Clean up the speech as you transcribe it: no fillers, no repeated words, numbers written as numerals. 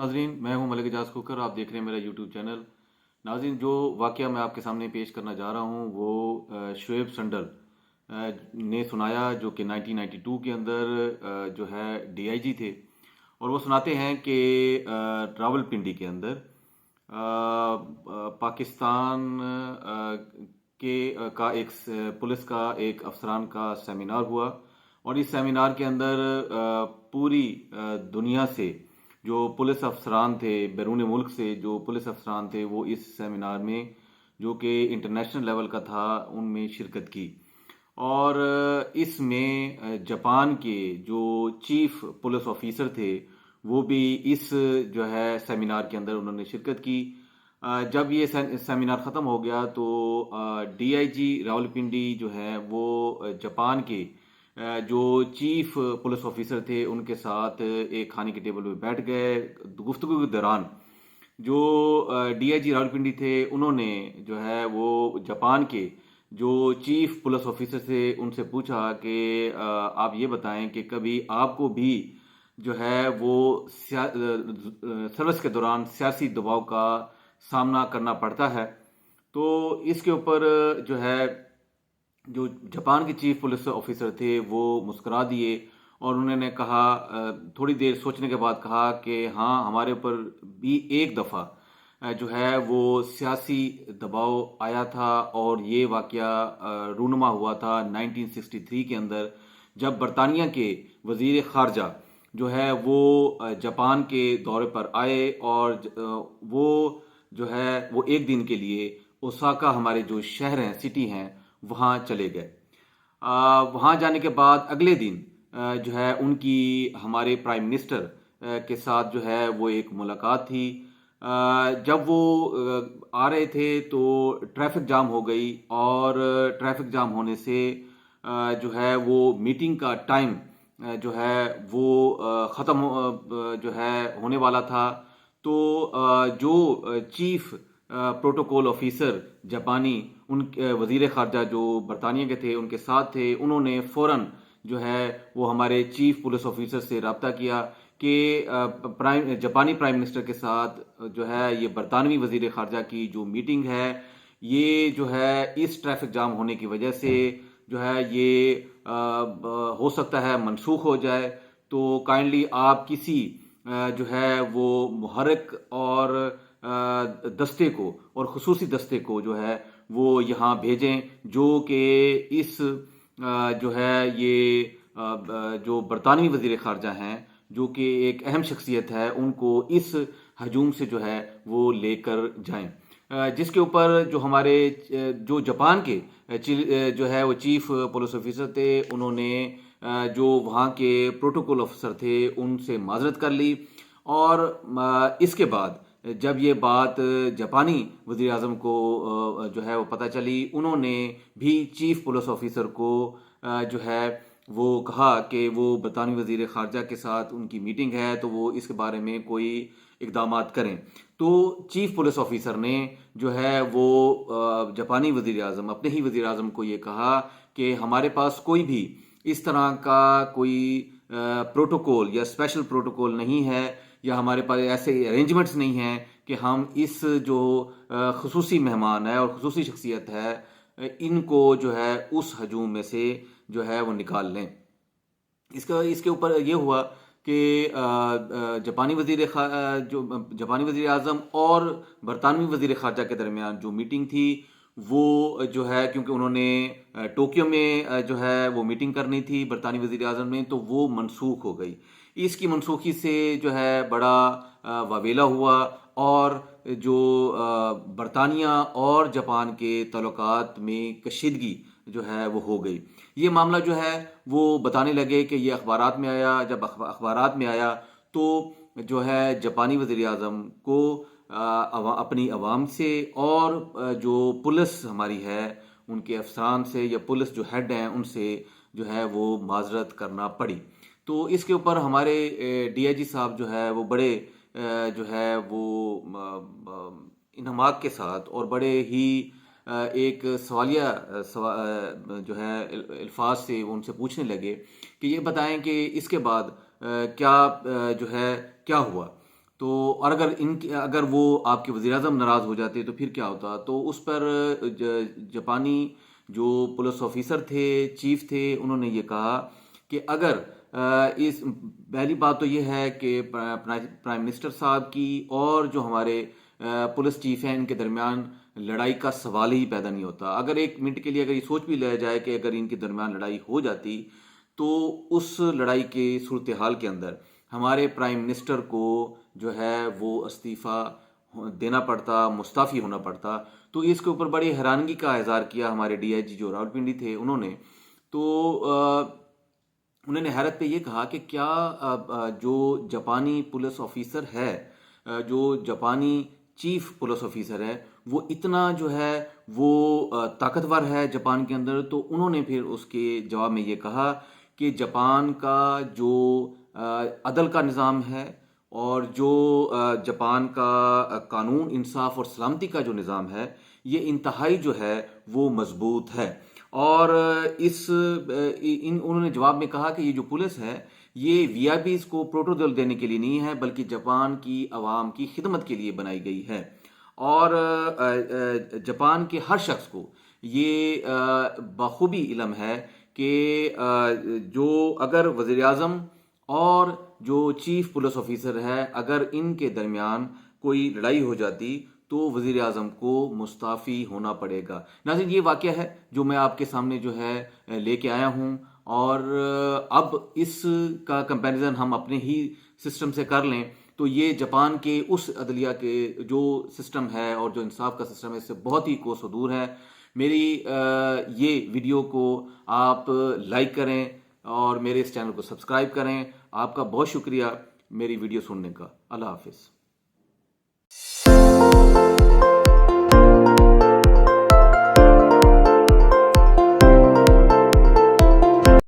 ناظرین، میں ہوں ملک اعجاز کھوکھر، آپ دیکھ رہے ہیں میرا یوٹیوب چینل۔ ناظرین، جو واقعہ میں آپ کے سامنے پیش کرنا جا رہا ہوں وہ شعیب سنڈل نے سنایا، جو کہ 1992 کے اندر جو ہے ڈی آئی جی تھے، اور وہ سناتے ہیں کہ راول پنڈی کے اندر پاکستان کا ایک پولیس کا ایک افسران کا سیمینار ہوا، اور اس سیمینار کے اندر پوری دنیا سے جو پولیس افسران تھے، بیرون ملک سے جو پولیس افسران تھے، وہ اس سیمینار میں جو کہ انٹرنیشنل لیول کا تھا ان میں شرکت کی۔ اور اس میں جاپان کے جو چیف پولیس آفیسر تھے وہ بھی اس جو ہے سیمینار کے اندر انہوں نے شرکت کی۔ جب یہ سیمینار ختم ہو گیا تو ڈی آئی جی راولپنڈی جو ہے وہ جاپان کے جو چیف پولیس آفیسر تھے ان کے ساتھ ایک کھانے کے ٹیبل پہ بیٹھ گئے۔ گفتگو کے دوران جو ڈی آئی جی راولپنڈی تھے انہوں نے جو ہے وہ جاپان کے جو چیف پولیس آفیسر تھے ان سے پوچھا کہ آپ یہ بتائیں کہ کبھی آپ کو بھی جو ہے وہ سروس کے دوران سیاسی دباؤ کا سامنا کرنا پڑتا ہے؟ تو اس کے اوپر جو ہے جو جاپان کے چیف پولیس آفیسر تھے وہ مسکرا دیے، اور انہوں نے کہا، تھوڑی دیر سوچنے کے بعد کہا کہ ہاں، ہمارے اوپر بھی ایک دفعہ جو ہے وہ سیاسی دباؤ آیا تھا، اور یہ واقعہ رونما ہوا تھا 1963 کے اندر، جب برطانیہ کے وزیر خارجہ جو ہے وہ جاپان کے دورے پر آئے، اور وہ جو ہے وہ ایک دن کے لیے اوساکا، ہمارے جو شہر ہیں، سٹی ہیں، وہاں چلے گئے۔ وہاں جانے کے بعد اگلے دن جو ہے ان کی ہمارے پرائم منسٹر کے ساتھ جو ہے وہ ایک ملاقات تھی۔ جب وہ آ رہے تھے تو ٹریفک جام ہو گئی، اور ٹریفک جام ہونے سے جو ہے وہ میٹنگ کا ٹائم جو ہے وہ ختم جو ہے ہونے والا تھا۔ تو جو چیف پروٹوکول آفیسر جاپانی، ان وزیر خارجہ جو برطانیہ کے تھے ان کے ساتھ تھے، انہوں نے فوراً جو ہے وہ ہمارے چیف پولیس آفیسر سے رابطہ کیا کہ جاپانی پرائم منسٹر کے ساتھ جو ہے یہ برطانوی وزیر خارجہ کی جو میٹنگ ہے، یہ جو ہے اس ٹریفک جام ہونے کی وجہ سے جو ہے یہ ہو سکتا ہے منسوخ ہو جائے، تو کائنڈلی آپ کسی جو ہے وہ محرک اور دستے کو، اور خصوصی دستے کو جو ہے وہ یہاں بھیجیں، جو کہ اس جو ہے یہ جو برطانوی وزیر خارجہ ہیں، جو کہ ایک اہم شخصیت ہے، ان کو اس ہجوم سے جو ہے وہ لے کر جائیں۔ جس کے اوپر جو ہمارے جو جاپان کے جو ہے وہ چیف پولیس آفیسر تھے، انہوں نے جو وہاں کے پروٹوکول آفیسر تھے ان سے معذرت کر لی، اور اس کے بعد جب یہ بات جاپانی وزیر اعظم کو جو ہے وہ پتہ چلی، انہوں نے بھی چیف پولیس آفیسر کو جو ہے وہ کہا کہ وہ برطانوی وزیر خارجہ کے ساتھ ان کی میٹنگ ہے تو وہ اس کے بارے میں کوئی اقدامات کریں۔ تو چیف پولیس آفیسر نے جو ہے وہ جاپانی وزیر اعظم، اپنے ہی وزیر اعظم کو یہ کہا کہ ہمارے پاس کوئی بھی اس طرح کا کوئی پروٹوکول یا اسپیشل پروٹوکول نہیں ہے، یا ہمارے پاس ایسے ارینجمنٹس نہیں ہیں کہ ہم اس جو خصوصی مہمان ہے اور خصوصی شخصیت ہے ان کو جو ہے اس ہجوم میں سے جو ہے وہ نکال لیں۔ اس کے اوپر یہ ہوا کہ جاپانی وزیر اعظم اور برطانوی وزیر خارجہ کے درمیان جو میٹنگ تھی وہ جو ہے، کیونکہ انہوں نے ٹوکیو میں جو ہے وہ میٹنگ کرنی تھی برطانوی وزیر اعظم نے، تو وہ منسوخ ہو گئی۔ اس کی منسوخی سے جو ہے بڑا واویلا ہوا، اور جو برطانیہ اور جاپان کے تعلقات میں کشیدگی جو ہے وہ ہو گئی۔ یہ معاملہ جو ہے وہ بتانے لگے کہ یہ اخبارات میں آیا، جب اخبارات میں آیا تو جو ہے جاپانی وزیر اعظم کو اپنی عوام سے اور جو پولیس ہماری ہے ان کے افسران سے، یا پولیس جو ہیڈ ہیں ان سے جو ہے وہ معذرت کرنا پڑی۔ تو اس کے اوپر ہمارے ڈی آئی جی صاحب جو ہے وہ بڑے جو ہے وہ انہماک کے ساتھ اور بڑے ہی ایک سوالیہ جو ہے الفاظ سے ان سے پوچھنے لگے کہ یہ بتائیں کہ اس کے بعد کیا جو ہے کیا ہوا۔ تو اور اگر وہ آپ کے وزیر اعظم ناراض ہو جاتے تو پھر کیا ہوتا؟ تو اس پر جاپانی جو پولیس آفیسر تھے، چیف تھے، انہوں نے یہ کہا کہ اگر اس پہلی بات تو یہ ہے کہ پرائم منسٹر صاحب کی اور جو ہمارے پولیس چیف ہیں ان کے درمیان لڑائی کا سوال ہی پیدا نہیں ہوتا. اگر ایک منٹ کے لیے اگر یہ سوچ بھی لیا جائے کہ اگر ان کے درمیان لڑائی ہو جاتی تو اس لڑائی کے صورتحال کے اندر ہمارے پرائم منسٹر کو جو ہے وہ استعفیٰ دینا پڑتا، مستعفی ہونا پڑتا. تو اس کے اوپر بڑی حیرانگی کا اظہار کیا ہمارے ڈی آئی جی جو راولپنڈی تھے انہوں نے. تو انہوں نے حیرت پہ یہ کہا کہ کیا جو جاپانی پولیس آفیسر ہے، جو جاپانی چیف پولیس آفیسر ہے، وہ اتنا جو ہے وہ طاقتور ہے جاپان کے اندر؟ تو انہوں نے پھر اس کے جواب میں یہ کہا کہ جاپان کا جو عدل کا نظام ہے اور جو جاپان کا قانون، انصاف اور سلامتی کا جو نظام ہے، یہ انتہائی جو ہے وہ مضبوط ہے. اور انہوں نے جواب میں کہا کہ یہ جو پولیس ہے یہ وی آئی پیز کو پروٹوکول دینے کے لیے نہیں ہے بلکہ جاپان کی عوام کی خدمت کے لیے بنائی گئی ہے. اور جاپان کے ہر شخص کو یہ بخوبی علم ہے کہ جو اگر وزیر اعظم اور جو چیف پولیس آفیسر ہے اگر ان کے درمیان کوئی لڑائی ہو جاتی تو وزیر اعظم کو مستعفی ہونا پڑے گا. ناظرین، یہ واقعہ ہے جو میں آپ کے سامنے جو ہے لے کے آیا ہوں، اور اب اس کا کمپیریزن ہم اپنے ہی سسٹم سے کر لیں تو یہ جاپان کے اس عدلیہ کے جو سسٹم ہے اور جو انصاف کا سسٹم ہے اس سے بہت ہی کوس و دور ہے. میری یہ ویڈیو کو آپ لائک کریں اور میرے اس چینل کو سبسکرائب کریں. آپ کا بہت شکریہ میری ویڈیو سننے کا. اللہ حافظ.